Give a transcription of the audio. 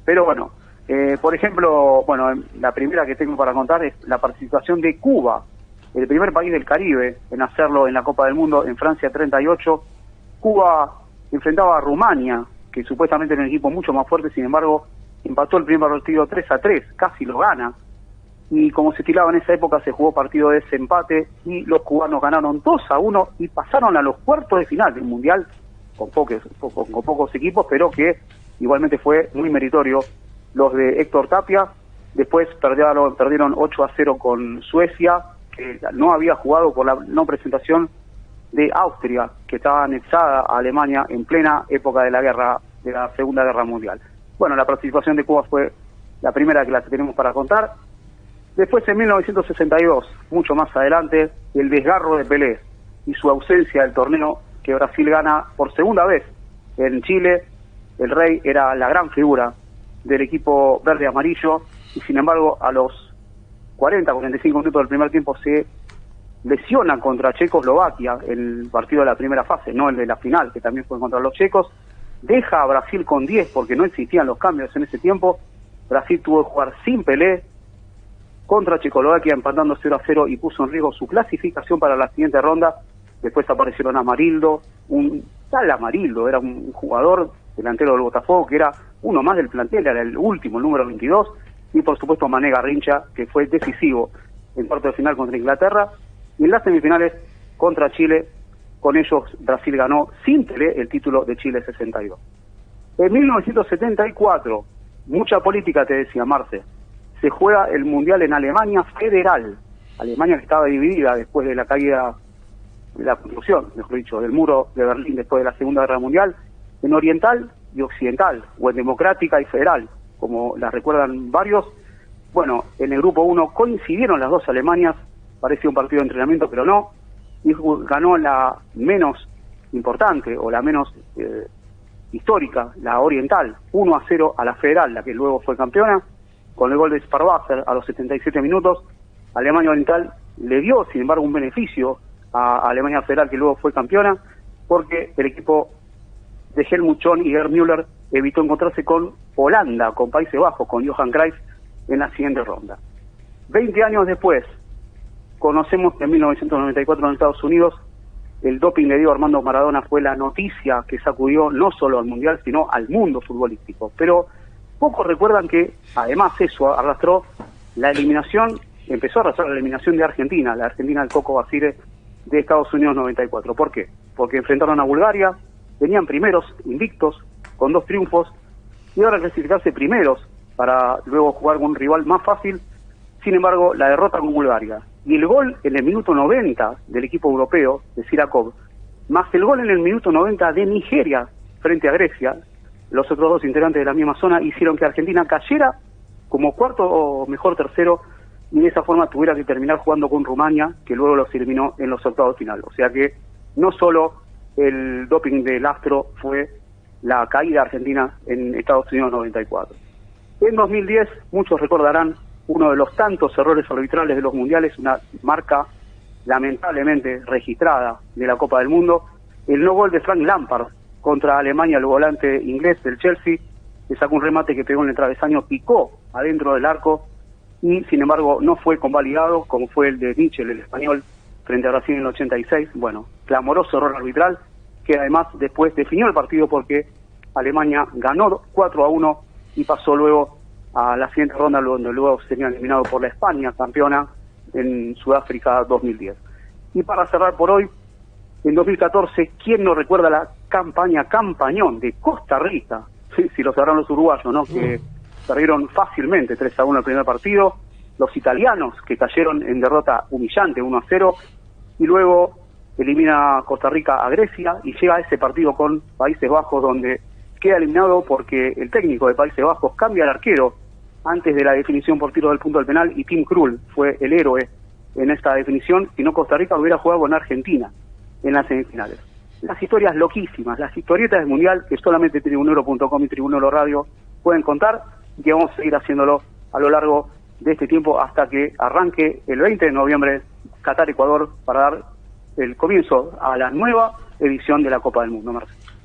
Pero bueno, por ejemplo, bueno, la primera que tengo para contar es la participación de Cuba, el primer país del Caribe en hacerlo en la Copa del Mundo, en Francia 38. Cuba enfrentaba a Rumania, que supuestamente era un equipo mucho más fuerte, sin embargo, empató el primer partido 3-3, casi lo gana. Y como se estilaba en esa época, se jugó partido de desempate y los cubanos ganaron 2-1 y pasaron a los cuartos de final del Mundial con pocos equipos, pero que igualmente fue muy meritorio. Los de Héctor Tapia después perdieron 8-0 con Suecia, que no había jugado por la no presentación de Austria, que estaba anexada a Alemania en plena época de la Segunda Guerra Mundial. Bueno, la participación de Cuba fue la primera que la tenemos para contar. Después, en 1962, mucho más adelante, el desgarro de Pelé y su ausencia del torneo que Brasil gana por segunda vez en Chile. El Rey era la gran figura del equipo verde-amarillo y, sin embargo, a los 40-45 minutos del primer tiempo se lesiona contra Checoslovaquia, el partido de la primera fase, no el de la final, que también fue contra los checos. Deja a Brasil con 10 porque no existían los cambios en ese tiempo. Brasil tuvo que jugar sin Pelé contra Checoslovaquia, empatando 0-0 y puso en riesgo su clasificación para la siguiente ronda. Después aparecieron Amarildo, un tal Amarildo, era un jugador delantero del Botafogo, que era uno más del plantel, era el último, el número 22, y por supuesto Mané Garrincha, que fue decisivo en cuarto de final contra Inglaterra, y en las semifinales contra Chile. Con ellos Brasil ganó sin Pelé el título de Chile 62. En 1974, mucha política, te decía Marce, se juega el Mundial en Alemania Federal. Alemania, que estaba dividida después de la caída, de la construcción, mejor dicho, del muro de Berlín después de la Segunda Guerra Mundial, en oriental y occidental, o en democrática y federal, como la recuerdan varios. Bueno, en el grupo 1 coincidieron las dos Alemanias, parecía un partido de entrenamiento, pero no, y ganó la menos importante, o la menos histórica, la oriental, 1-0 a la federal, la que luego fue campeona, con el gol de Sparwasser a los 77 minutos. Alemania Oriental le dio, sin embargo, un beneficio a Alemania Federal, que luego fue campeona, porque el equipo de Helmut Schön y Gerd Müller evitó encontrarse con Holanda, con Países Bajos, con Johan Cruyff en la siguiente ronda. 20 años después, conocemos que en 1994 en Estados Unidos el doping de Diego Armando Maradona fue la noticia que sacudió no solo al Mundial, sino al mundo futbolístico. Pero pocos recuerdan que, además, eso arrastró la eliminación, empezó a arrastrar la eliminación de Argentina, la Argentina del Coco Basile de Estados Unidos 94. ¿Por qué? Porque enfrentaron a Bulgaria, venían primeros, invictos, con 2 triunfos, y ahora clasificarse primeros para luego jugar con un rival más fácil. Sin embargo, la derrota con Bulgaria y el gol en el minuto 90 del equipo europeo, de Sirakov, más el gol en el minuto 90 de Nigeria frente a Grecia, los otros dos integrantes de la misma zona, hicieron que Argentina cayera como cuarto o mejor tercero, y de esa forma tuviera que terminar jugando con Rumania, que luego los eliminó en los octavos final. O sea que no solo el doping del astro fue la caída argentina en Estados Unidos 94. En 2010, muchos recordarán uno de los tantos errores arbitrales de los mundiales, una marca lamentablemente registrada de la Copa del Mundo, el no gol de Frank Lampard contra Alemania, el volante inglés del Chelsea, que sacó un remate que pegó en el travesaño, picó adentro del arco y sin embargo no fue convalidado, como fue el de Mitchell, el español, frente a Brasil en el 86. Bueno, clamoroso error arbitral, que además después definió el partido porque Alemania ganó 4-1 y pasó luego a la siguiente ronda, donde luego sería eliminado por la España, campeona en Sudáfrica 2010. Y para cerrar por hoy, en 2014, ¿quién no recuerda la campañón de Costa Rica? Sí, si lo sabrán los uruguayos, ¿no? Que perdieron fácilmente 3-1 el primer partido, los italianos que cayeron en derrota humillante 1-0, y luego elimina Costa Rica a Grecia y llega a ese partido con Países Bajos, donde queda eliminado porque el técnico de Países Bajos cambia al arquero antes de la definición por tiro del punto del penal, y Tim Krul fue el héroe en esta definición, si no Costa Rica hubiera jugado con Argentina en las semifinales. Las historias loquísimas, las historietas del Mundial, que solamente tribunero.com y Tribunero Radio pueden contar, y que vamos a seguir haciéndolo a lo largo de este tiempo hasta que arranque el 20 de noviembre Qatar-Ecuador, para dar el comienzo a la nueva edición de la Copa del Mundo, Marcelo.